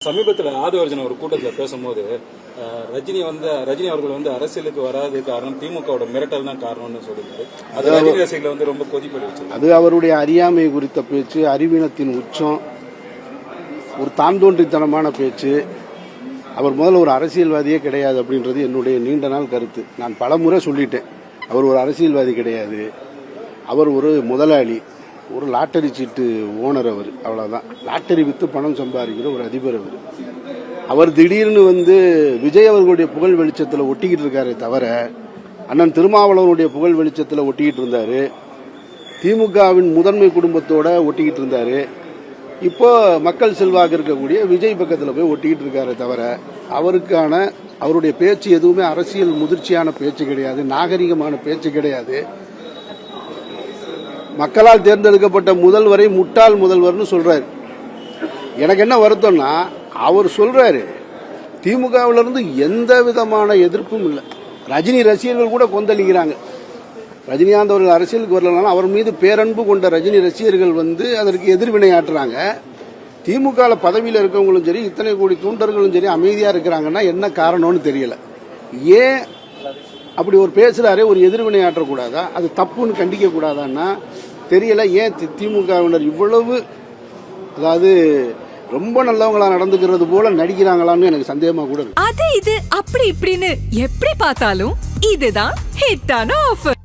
சமீபத்தில் ஆதவர்ஜன் ஒரு கூட்டத்தில் பேசும்போது ரஜினி அவர்கள் அரசியலுக்கு வராது காரணம் திமுகவோட மிரட்டல் தான் காரணம்னு சொல்லியிருக்காரு. அது ரஜினி ரசிகர்களை ரொம்ப கொதிப்படி வச்சு அது அவருடைய அறியாமை குறித்த பேச்சு, அறிவீனத்தின் உச்சம், ஒரு தான் தோன்றித்தனமான பேச்சு. அவர் முதல்ல ஒரு அரசியல்வாதியே கிடையாது அப்படின்றது என்னுடைய நீண்ட நாள் கருத்து. நான் பல முறை சொல்லிட்டேன், அவர் ஒரு அரசியல்வாதி கிடையாது. அவர் ஒரு முதலாளி, ஒரு லாட்டரி சீட்டு ஓனர். அவர் அவ்வளவுதான். லாட்டரி வித்து பணம் சம்பாதிக்கிற ஒரு அதிபர். அவர் திடீர்னு விஜய் அவர்களுடைய புகழ் வெளிச்சத்தில் ஒட்டிக்கிட்டு இருக்காரு தவிர அண்ணன் திருமாவளவனுடைய புகழ் வெளிச்சத்தில் ஒட்டிக்கிட்டு இருந்தாரு. திமுகவின் முதன்மை குடும்பத்தோட ஒட்டிக்கிட்டு இருந்தாரு. இப்போ மக்கள் செல்வாக்கு இருக்கக்கூடிய விஜய் பக்கத்தில் போய் ஒட்டிக்கிட்டு இருக்காரு தவிர அவருடைய பேச்சு எதுவுமே அரசியல் முதிர்ச்சியான பேச்சு கிடையாது, நாகரிகமான பேச்சு கிடையாது. மக்களால் தேர்ந்தெடுக்கப்பட்ட முதல்வரை முட்டாள் முதல்வர்னு சொல்றாரு. எனக்கு என்ன வருத்தம்னா, அவர் சொல்றாரு திமுகவிலிருந்து எந்த விதமான எதிர்ப்பும் இல்லை. ரஜினி ரசிகர்கள் கூட கொந்தளிக்கிறாங்க. ரஜினிகாந்த் அவர்கள் அரசியலுக்கு வரலனாலும் அவர் மீது பேரன்பு கொண்ட ரஜினி ரசிகர்கள் அதற்கு எதிர்வினையாற்றுறாங்க. திமுக பதவியில் இருக்கவங்களும் சரி, இத்தனை கோடி தொண்டர்களும் சரி அமைதியா இருக்கிறாங்கன்னா என்ன காரணம்னு தெரியல. ஏன் அப்படி ஒரு பேசுறாரு, ஒரு எதிர்வினையாற்றக்கூடாதா? அது தப்புன்னு கண்டிக்க கூடாதான்னா தெரியல. ஏன் திமுகவினர் இவ்வளவு ரொம்ப நல்லவங்களா நடந்துக்கிறது போல நடிக்கிறாங்களான்னு எனக்கு சந்தேகமா கூட இருக்கு. அது இது அப்படி இப்படின்னு எப்படி பார்த்தாலும் இதுதான் ஹிட்டான ஆஃபர்.